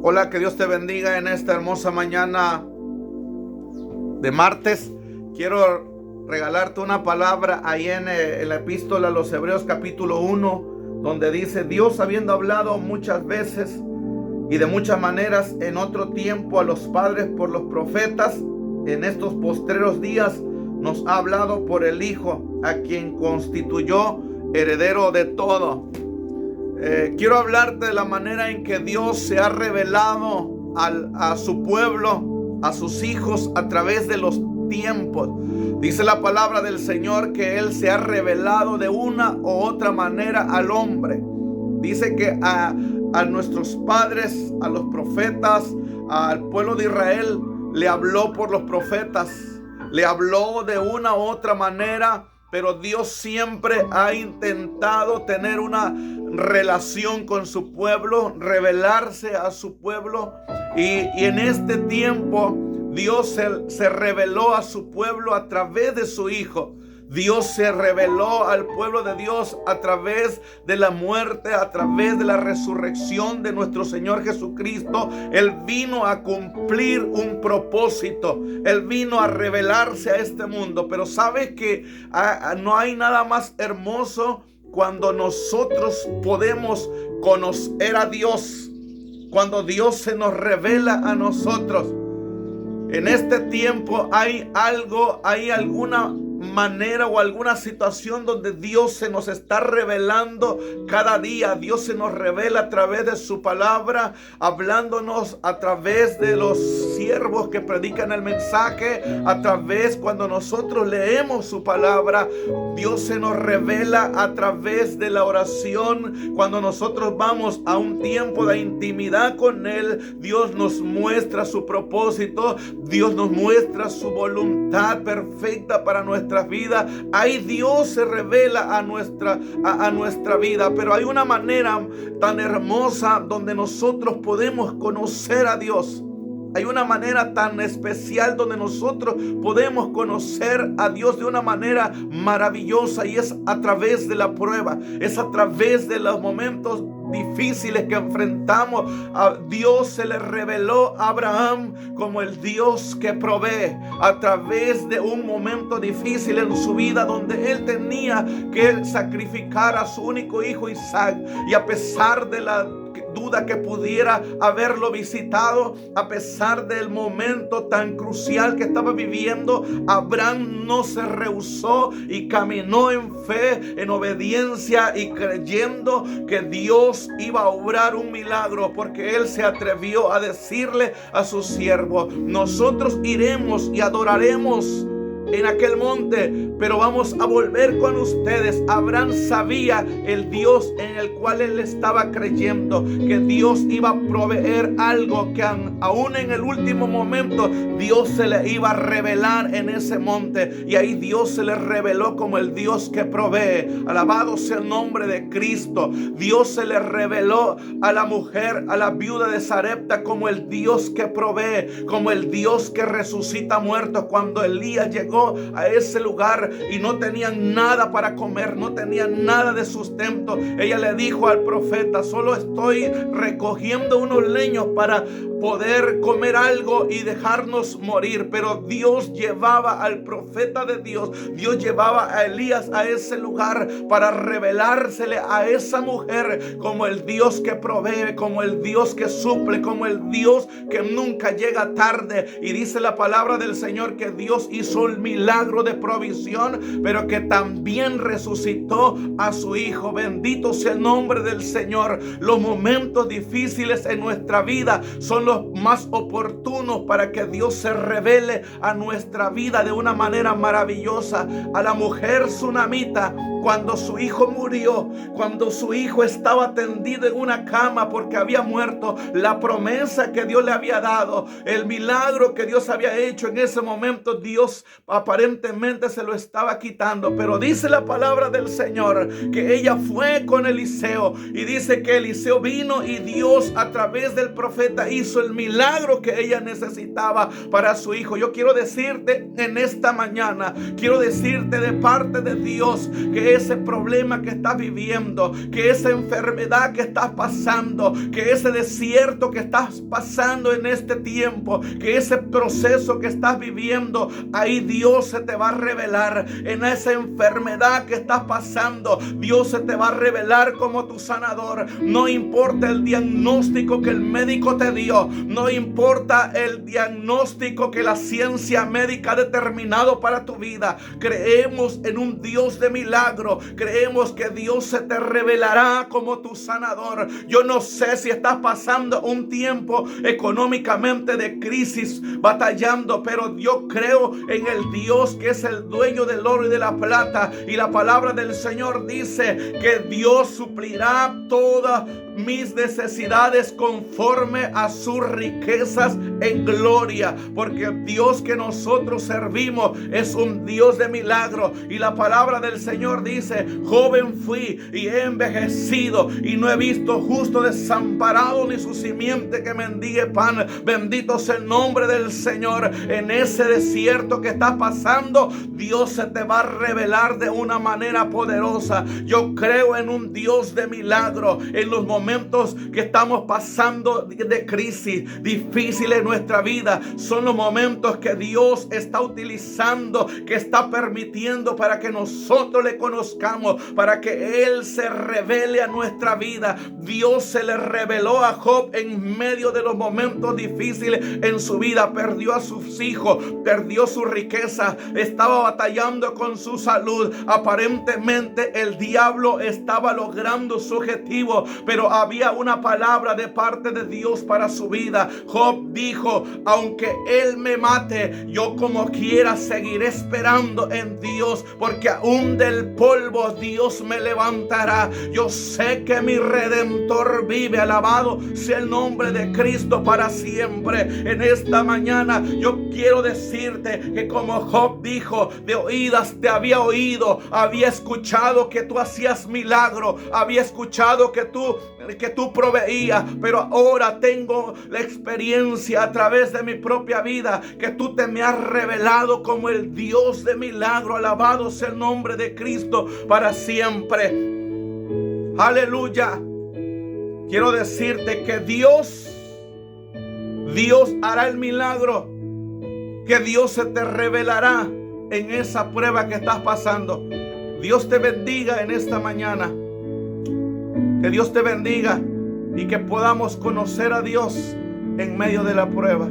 Hola, que Dios te bendiga en esta hermosa mañana de martes. Quiero regalarte una palabra ahí en la epístola a los Hebreos capítulo 1, donde dice: Dios, habiendo hablado muchas veces y de muchas maneras en otro tiempo a los padres por los profetas, en estos postreros días nos ha hablado por el Hijo, a quien constituyó heredero de todo. Quiero hablarte de la manera en que Dios se ha revelado a su pueblo, a sus hijos, a través de los tiempos. Dice la palabra del Señor que Él se ha revelado de una u otra manera al hombre. Dice que a nuestros padres, a los profetas, al pueblo de Israel, le habló por los profetas, le habló de una u otra manera. Pero Dios siempre ha intentado tener una relación con su pueblo, revelarse a su pueblo. Y en este tiempo Dios se reveló a su pueblo a través de su Hijo. Dios se reveló al pueblo de Dios a través de la muerte, a través de la resurrección de nuestro Señor Jesucristo. Él vino a cumplir un propósito. Él vino a revelarse a este mundo. Pero sabes que no hay nada más hermoso cuando nosotros podemos conocer a Dios, cuando Dios se nos revela a nosotros. En este tiempo hay alguna manera o alguna situación donde Dios se nos está revelando cada día. Dios se nos revela a través de su palabra, hablándonos a través de los siervos que predican el mensaje, a través cuando nosotros leemos su palabra. Dios se nos revela a través de la oración. Cuando nosotros vamos a un tiempo de intimidad con Él, Dios nos muestra su propósito, Dios nos muestra su voluntad perfecta para nuestra vida. Ahí Dios se revela a nuestra vida. Pero hay una manera tan hermosa donde nosotros podemos conocer a Dios. Hay una manera tan especial donde nosotros podemos conocer a Dios de una manera maravillosa, y es a través de la prueba, es a través de los momentos difíciles que enfrentamos. A Dios se le reveló a Abraham como el Dios que provee, a través de un momento difícil en su vida donde él tenía que sacrificar a su único hijo Isaac, y a pesar de la duda que pudiera haberlo visitado, a pesar del momento tan crucial que estaba viviendo, Abraham no se rehusó y caminó en fe, en obediencia, y creyendo que Dios iba a obrar un milagro, porque él se atrevió a decirle a su siervo: nosotros iremos y adoraremos en aquel monte, pero vamos a volver con ustedes. Abraham sabía el Dios en el cual él estaba creyendo, que Dios iba a proveer algo que aún en el último momento Dios se le iba a revelar en ese monte. Y ahí Dios se le reveló como el Dios que provee. Alabado sea el nombre de Cristo. Dios se le reveló a la mujer, a la viuda de Sarepta, como el Dios que provee, como el Dios que resucita muertos. Cuando Elías llegó a ese lugar y no tenían nada para comer, no tenían nada de sustento, ella le dijo al profeta: solo estoy recogiendo unos leños para poder comer algo y dejarnos morir. Pero Dios llevaba al profeta de Dios, Dios llevaba a Elías a ese lugar para revelársele a esa mujer como el Dios que provee, como el Dios que suple, como el Dios que nunca llega tarde. Y dice la palabra del Señor que Dios hizo el milagro de provisión, pero que también resucitó a su Hijo. Bendito sea el nombre del Señor. Los momentos difíciles en nuestra vida son los más oportunos para que Dios se revele a nuestra vida de una manera maravillosa. A la mujer tsunamita, cuando su hijo murió, cuando su hijo estaba tendido en una cama porque había muerto, la promesa que Dios le había dado, el milagro que Dios había hecho en ese momento, Dios aparentemente se lo estaba quitando. Pero dice la palabra del Señor que ella fue con Eliseo, y dice que Eliseo vino y Dios a través del profeta hizo hizo el milagro que ella necesitaba para su hijo. Yo quiero decirte en esta mañana, quiero decirte de parte de Dios que ese problema que estás viviendo, que esa enfermedad que estás pasando, que ese desierto que estás pasando en este tiempo, que ese proceso que estás viviendo, ahí Dios se te va a revelar. En esa enfermedad que estás pasando, Dios se te va a revelar como tu sanador. No importa el diagnóstico que el médico te dio, no importa el diagnóstico que la ciencia médica ha determinado para tu vida. Creemos en un Dios de milagro. Creemos que Dios se te revelará como tu sanador. Yo no sé si estás pasando un tiempo económicamente de crisis, batallando, pero yo creo en el Dios que es el dueño del oro y de la plata, y la palabra del Señor dice que Dios suplirá todas mis necesidades conforme a sus riquezas en gloria, porque el Dios que nosotros servimos es un Dios de milagro. Y la palabra del Señor dice: joven fui y he envejecido y no he visto justo desamparado ni su simiente que mendigue pan. Bendito sea el nombre del Señor. En ese desierto que estás pasando, Dios se te va a revelar de una manera poderosa. Yo creo en un Dios de milagro. En los momentos que estamos pasando de crisis difíciles en nuestra vida, son los momentos que Dios está utilizando, que está permitiendo para que nosotros le conozcamos, para que Él se revele a nuestra vida. Dios se le reveló a Job en medio de los momentos difíciles en su vida. Perdió a sus hijos, perdió su riqueza, estaba batallando con su salud. Aparentemente el diablo estaba logrando su objetivo, pero había una palabra de parte de Dios para su vida. Job dijo: aunque Él me mate, yo como quiera seguiré esperando en Dios, porque aún del polvo Dios me levantará. Yo sé que mi Redentor vive. Alabado sea el nombre de Cristo para siempre. En esta mañana yo quiero decirte que como Job dijo: de oídas te había oído, había escuchado que tú hacías milagro, había escuchado que tú proveías, pero ahora tengo la experiencia a través de mi propia vida que tú te me has revelado como el Dios de milagro. Alabado sea el nombre de Cristo para siempre. Aleluya. Quiero decirte que Dios hará el milagro, que Dios se te revelará en esa prueba que estás pasando. Dios te bendiga en esta mañana. Que Dios te bendiga y que podamos conocer a Dios en medio de la prueba.